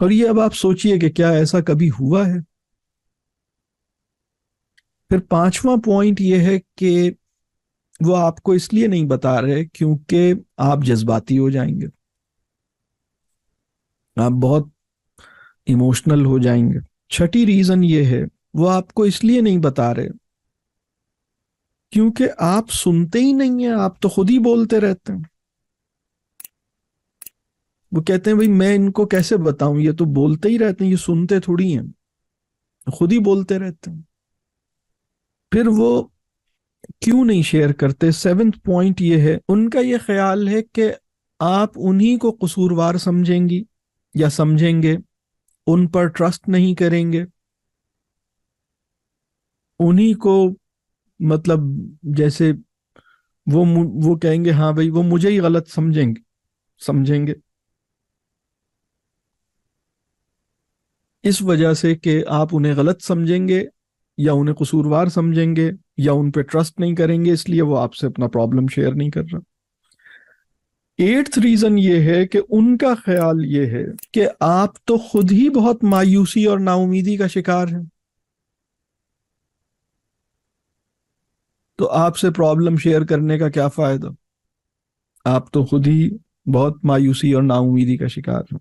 اور یہ اب آپ سوچئے کہ کیا ایسا کبھی ہوا ہے پھر پانچواں پوائنٹ یہ ہے کہ وہ آپ کو اس لیے نہیں بتا رہے کیونکہ آپ جذباتی ہو جائیں گے، آپ بہت ایموشنل ہو جائیں گے۔ چھٹی ریزن یہ ہے وہ آپ کو اس لیے نہیں بتا رہے کیونکہ آپ سنتے ہی نہیں ہیں، آپ تو خود ہی بولتے رہتے ہیں۔ وہ کہتے ہیں بھائی میں ان کو کیسے بتاؤں، یہ تو بولتے ہی رہتے ہیں، یہ سنتے تھوڑی ہیں، خود ہی بولتے رہتے ہیں۔ پھر وہ کیوں نہیں شیئر کرتے؟ سیونتھ پوائنٹ یہ ہے، ان کا یہ خیال ہے کہ آپ انہی کو قصوروار سمجھیں گی یا سمجھیں گے، ان پر ٹرسٹ نہیں کریں گے، انہی کو مطلب جیسے وہ کہیں گے ہاں بھائی وہ مجھے ہی غلط سمجھیں گے اس وجہ سے کہ آپ انہیں غلط سمجھیں گے یا انہیں قصوروار سمجھیں گے یا ان پہ ٹرسٹ نہیں کریں گے، اس لیے وہ آپ سے اپنا پرابلم شیئر نہیں کر رہا۔ ایٹھ ریزن یہ ہے کہ ان کا خیال یہ ہے کہ آپ تو خود ہی بہت مایوسی اور نا امیدی کا شکار ہیں، تو آپ سے پرابلم شیئر کرنے کا کیا فائدہ، آپ تو خود ہی بہت مایوسی اور نا امیدی کا شکار ہیں۔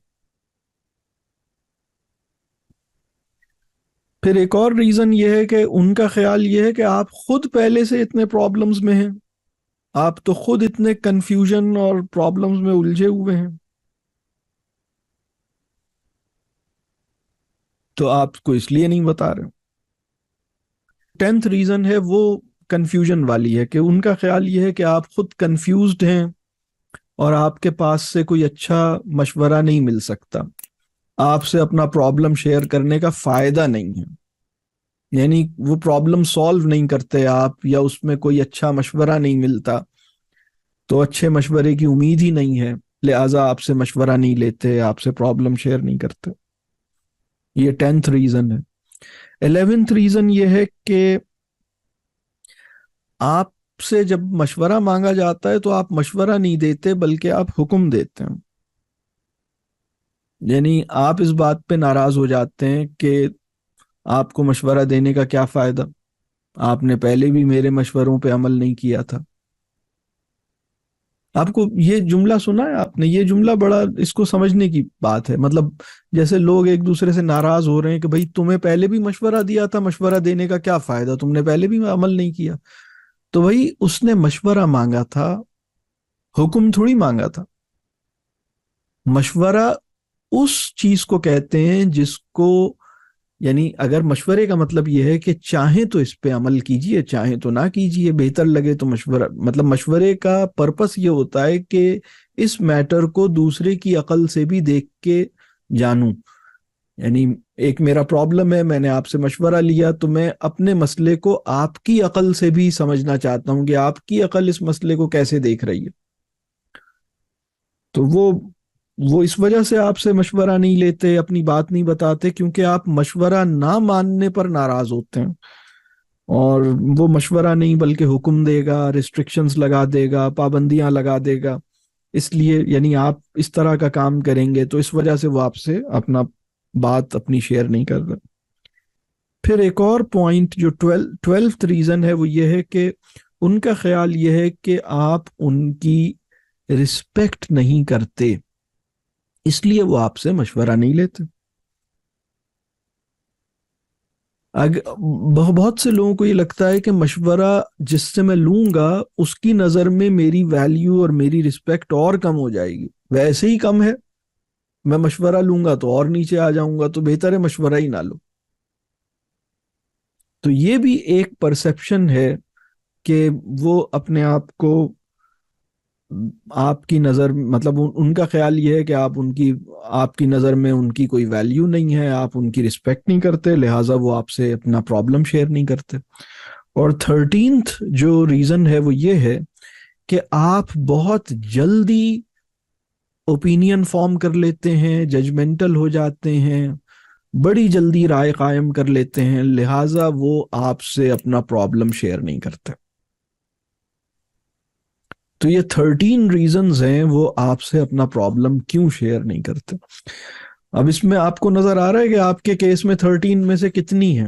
پھر ایک اور ریزن یہ ہے کہ ان کا خیال یہ ہے کہ آپ خود پہلے سے اتنے پرابلمز میں ہیں، آپ تو خود اتنے کنفیوژن اور پرابلمز میں الجھے ہوئے ہیں، تو آپ کو اس لیے نہیں بتا رہے۔ ٹینتھ ریزن ہے وہ کنفیوژن والی ہے کہ ان کا خیال یہ ہے کہ آپ خود کنفیوزڈ ہیں اور آپ کے پاس سے کوئی اچھا مشورہ نہیں مل سکتا، آپ سے اپنا پرابلم شیئر کرنے کا فائدہ نہیں ہے، یعنی وہ پرابلم سالو نہیں کرتے آپ، یا اس میں کوئی اچھا مشورہ نہیں ملتا، تو اچھے مشورے کی امید ہی نہیں ہے، لہٰذا آپ سے مشورہ نہیں لیتے، آپ سے پرابلم شیئر نہیں کرتے۔ یہ 10th ریزن ہے۔ 11th ریزن یہ ہے کہ آپ سے جب مشورہ مانگا جاتا ہے تو آپ مشورہ نہیں دیتے بلکہ آپ حکم دیتے ہیں، یعنی آپ اس بات پہ ناراض ہو جاتے ہیں کہ آپ کو مشورہ دینے کا کیا فائدہ، آپ نے پہلے بھی میرے مشوروں پہ عمل نہیں کیا تھا۔ آپ کو یہ جملہ سنا ہے آپ نے؟ یہ جملہ بڑا اس کو سمجھنے کی بات ہے، مطلب جیسے لوگ ایک دوسرے سے ناراض ہو رہے ہیں کہ بھائی تمہیں پہلے بھی مشورہ دیا تھا، مشورہ دینے کا کیا فائدہ، تم نے پہلے بھی عمل نہیں کیا۔ تو بھائی اس نے مشورہ مانگا تھا، حکم تھوڑی مانگا تھا۔ مشورہ اس چیز کو کہتے ہیں جس کو، یعنی اگر مشورے کا مطلب یہ ہے کہ چاہیں تو اس پہ عمل کیجئے، چاہیں تو نہ کیجئے، بہتر لگے تو مشورہ، مطلب مشورے کا پرپس یہ ہوتا ہے کہ اس میٹر کو دوسرے کی عقل سے بھی دیکھ کے جانوں، یعنی ایک میرا پرابلم ہے، میں نے آپ سے مشورہ لیا تو میں اپنے مسئلے کو آپ کی عقل سے بھی سمجھنا چاہتا ہوں کہ آپ کی عقل اس مسئلے کو کیسے دیکھ رہی ہے۔ تو وہ اس وجہ سے آپ سے مشورہ نہیں لیتے، اپنی بات نہیں بتاتے، کیونکہ آپ مشورہ نہ ماننے پر ناراض ہوتے ہیں، اور وہ مشورہ نہیں بلکہ حکم دے گا، ریسٹرکشنز لگا دے گا، پابندیاں لگا دے گا، اس لیے یعنی آپ اس طرح کا کام کریں گے تو اس وجہ سے وہ آپ سے اپنا بات اپنی شیئر نہیں کر رہے۔ پھر ایک اور پوائنٹ جو 12th ریزن ہے وہ یہ ہے کہ ان کا خیال یہ ہے کہ آپ ان کی رسپیکٹ نہیں کرتے، اس لیے وہ آپ سے مشورہ نہیں لیتے۔ بہت سے لوگوں کو یہ لگتا ہے کہ مشورہ جس سے میں لوں گا اس کی نظر میں میری ویلیو اور میری رسپیکٹ اور کم ہو جائے گی، ویسے ہی کم ہے، میں مشورہ لوں گا تو اور نیچے آ جاؤں گا، تو بہتر ہے مشورہ ہی نہ لو۔ تو یہ بھی ایک پرسپشن ہے کہ وہ اپنے آپ کو، آپ کی نظر، مطلب ان کا خیال یہ ہے کہ آپ کی نظر میں ان کی کوئی ویلیو نہیں ہے، آپ ان کی رسپیکٹ نہیں کرتے، لہٰذا وہ آپ سے اپنا پرابلم شیئر نہیں کرتے۔ اور 13th جو ریزن ہے وہ یہ ہے کہ آپ بہت جلدی اوپینین فارم کر لیتے ہیں، ججمنٹل ہو جاتے ہیں، بڑی جلدی رائے قائم کر لیتے ہیں، لہٰذا وہ آپ سے اپنا پرابلم شیئر نہیں کرتے۔ تو یہ 13 ریزنز ہیں وہ آپ سے اپنا پرابلم کیوں شیئر نہیں کرتے۔ اب اس میں آپ کو نظر آ رہا ہے کہ آپ کے کیس میں 13 میں سے کتنی ہیں؟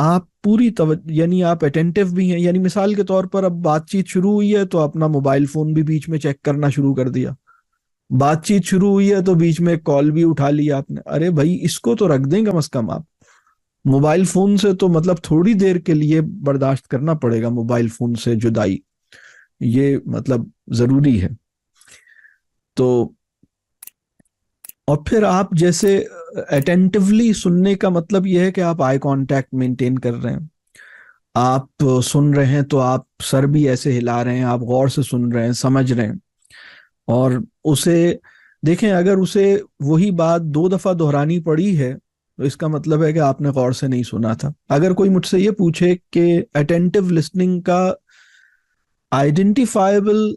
آپ پوری توجہ یعنی آپ اٹینٹو بھی ہیں. یعنی مثال کے طور پر اب بات چیت شروع ہوئی ہے تو اپنا موبائل فون بھی بیچ میں چیک کرنا شروع کر دیا. بات چیت شروع ہوئی ہے تو بیچ میں کال بھی اٹھا لیا آپ نے. ارے بھائی اس کو تو رکھ دیں کم از کم. آپ موبائل فون سے تو مطلب تھوڑی دیر کے لیے برداشت کرنا پڑے گا موبائل فون سے جدائی. یہ مطلب ضروری ہے. تو اور پھر آپ جیسے اٹینٹیولی سننے کا مطلب یہ ہے کہ آپ آئی کانٹیکٹ مینٹین کر رہے ہیں. آپ سن رہے ہیں تو آپ سر بھی ایسے ہلا رہے ہیں, آپ غور سے سن رہے ہیں, سمجھ رہے ہیں. اور اسے دیکھیں, اگر اسے وہی بات 2 دفعہ دہرانی پڑی ہے تو اس کا مطلب ہے کہ آپ نے غور سے نہیں سنا تھا. اگر کوئی مجھ سے یہ پوچھے کہ اٹینٹیو لسننگ کا آئیڈینٹیفائبل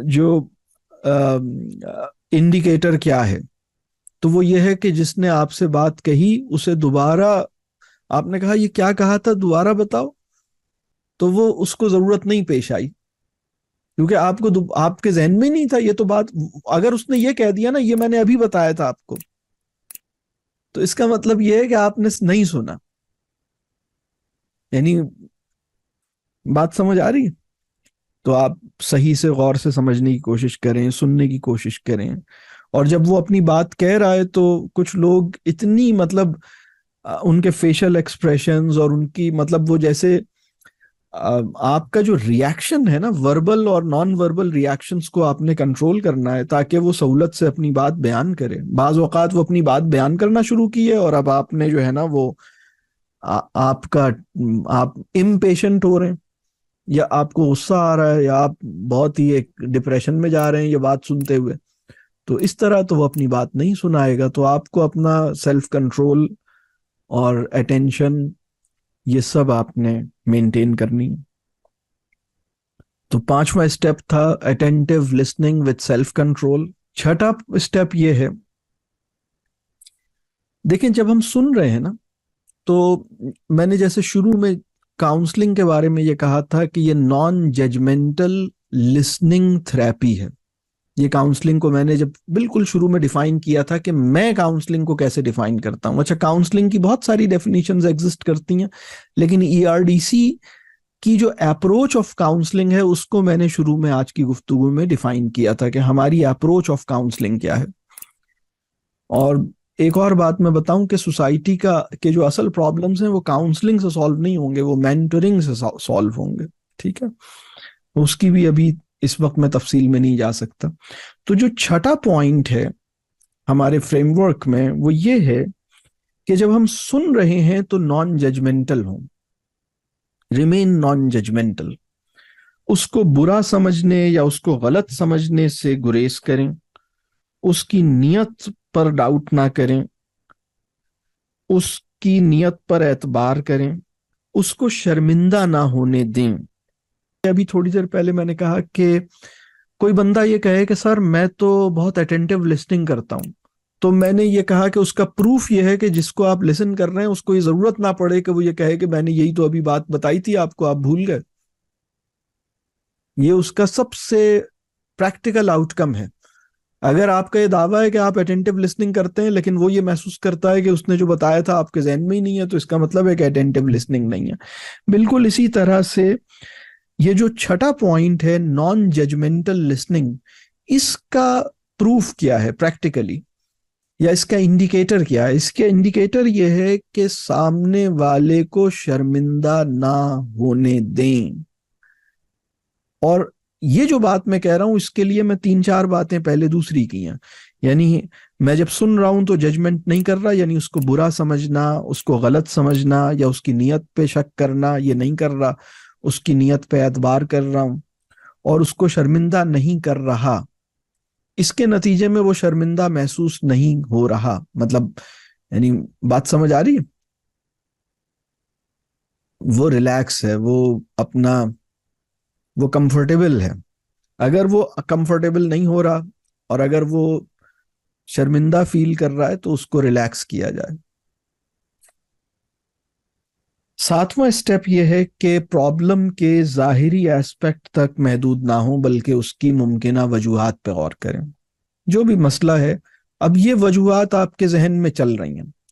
جو انڈیکیٹر کیا ہے, تو وہ یہ ہے کہ جس نے آپ سے بات کہی اسے دوبارہ آپ نے کہا یہ کیا کہا تھا دوبارہ بتاؤ, تو وہ اس کو ضرورت نہیں پیش آئی کیونکہ آپ کے ذہن میں نہیں تھا یہ تو بات. اگر اس نے یہ کہہ دیا نا یہ میں نے ابھی بتایا تھا آپ کو, تو اس کا مطلب یہ ہے کہ آپ نے نہیں سنا. یعنی بات سمجھ آ رہی ہے؟ تو آپ صحیح سے غور سے سمجھنے کی کوشش کریں, سننے کی کوشش کریں. اور جب وہ اپنی بات کہہ رہا ہے تو کچھ لوگ اتنی مطلب ان کے فیشل ایکسپریشنز اور ان کی مطلب وہ جیسے آپ کا جو ریاکشن ہے نا, وربل اور نان وربل ریاکشنز کو آپ نے کنٹرول کرنا ہے تاکہ وہ سہولت سے اپنی بات بیان کرے. بعض اوقات وہ اپنی بات بیان کرنا شروع کی ہے اور اب آپ نے جو ہے نا وہ آپ امپیشنٹ ہو رہے ہیں, یا آپ کو غصہ آ رہا ہے, یا آپ بہت ہی ایک ڈپریشن میں جا رہے ہیں یہ بات سنتے ہوئے. تو اس طرح تو وہ اپنی بات نہیں سنائے گا. تو آپ کو اپنا سیلف کنٹرول اور اٹینشن یہ سب آپ نے مینٹین کرنی. تو 5واں اسٹیپ تھا attentive listening with self control. 6واں اسٹیپ یہ ہے, دیکھیں جب ہم سن رہے ہیں نا, تو میں نے جیسے شروع میں کاؤنسلنگ کے بارے میں یہ کہا تھا کہ یہ نان ججمنٹل لسننگ تھراپی ہے. یہ کاؤنسلنگ کو میں نے جب بالکل شروع میں ڈیفائن کیا تھا کہ میں کاؤنسلنگ کو کیسے ڈیفائن کرتا ہوں. اچھا, کاؤنسلنگ کی بہت ساری ڈیفینیشنز ایگزسٹ کرتی ہیں, لیکن ERDC کی جو اپروچ آف کاؤنسلنگ ہے اس کو میں نے شروع میں آج کی گفتگو میں ڈیفائن کیا تھا کہ ہماری اپروچ آف کاؤنسلنگ کیا ہے. اور ایک اور بات میں بتاؤں کہ سوسائٹی کے جو اصل پرابلمز ہیں وہ کاؤنسلنگ سے سالو نہیں ہوں گے, وہ مینٹرنگ سے سالو ہوں گے. ٹھیک ہے, اس کی بھی ابھی اس وقت میں تفصیل میں نہیں جا سکتا. تو جو 6واں پوائنٹ ہے ہمارے فریم ورک میں وہ یہ ہے کہ جب ہم سن رہے ہیں تو نان ججمنٹل ہوں, ریمین نان ججمنٹل. اس کو برا سمجھنے یا اس کو غلط سمجھنے سے گریز کریں, اس کی نیت پر ڈاؤٹ نہ کریں, اس کی نیت پر اعتبار کریں, اس کو شرمندہ نہ ہونے دیں. ابھی تھوڑی دیر پہلے میں نے کہا کہ کوئی بندہ یہ کہے کہ سر میں تو بہت اٹینٹیو لسننگ کرتا ہوں, تو میں نے یہ کہا کہ اس کا پروف یہ ہے کہ جس کو آپ لسن کر رہے ہیں اس کو یہ ضرورت نہ پڑے کہ وہ یہ کہے کہ میں نے یہی تو ابھی بات بتائی تھی آپ کو, آپ بھول گئے. یہ اس کا سب سے پریکٹیکل آؤٹ کم ہے. اگر آپ کا یہ دعویٰ ہے کہ آپ اٹینٹیو لسننگ کرتے ہیں لیکن وہ یہ محسوس کرتا ہے کہ اس نے جو بتایا تھا آپ کے ذہن میں ہی نہیں ہے, تو اس کا مطلب ہے کہ اٹینٹیو لسننگ نہیں ہے. بالکل اسی طرح سے یہ جو 6واں پوائنٹ ہے نان ججمنٹل لسننگ, اس کا پروف کیا ہے پریکٹیکلی, یا اس کا انڈیکیٹر کیا ہے؟ اس کے انڈیکیٹر یہ ہے کہ سامنے والے کو شرمندہ نہ ہونے دیں. اور یہ جو بات میں کہہ رہا ہوں اس کے لیے میں 3-4 باتیں پہلے دوسری کی ہیں. یعنی میں جب سن رہا ہوں تو ججمنٹ نہیں کر رہا, یعنی اس کو برا سمجھنا, اس کو غلط سمجھنا یا اس کی نیت پہ شک کرنا یہ نہیں کر رہا, اس کی نیت پہ اعتبار کر رہا ہوں اور اس کو شرمندہ نہیں کر رہا. اس کے نتیجے میں وہ شرمندہ محسوس نہیں ہو رہا. مطلب یعنی بات سمجھ آ رہی ہے, وہ ریلیکس ہے, وہ کمفرٹیبل ہے. اگر وہ کمفرٹیبل نہیں ہو رہا اور اگر وہ شرمندہ فیل کر رہا ہے تو اس کو ریلیکس کیا جائے. 7واں اسٹیپ یہ ہے کہ پرابلم کے ظاہری ایسپیکٹ تک محدود نہ ہوں بلکہ اس کی ممکنہ وجوہات پہ غور کریں. جو بھی مسئلہ ہے, اب یہ وجوہات آپ کے ذہن میں چل رہی ہیں,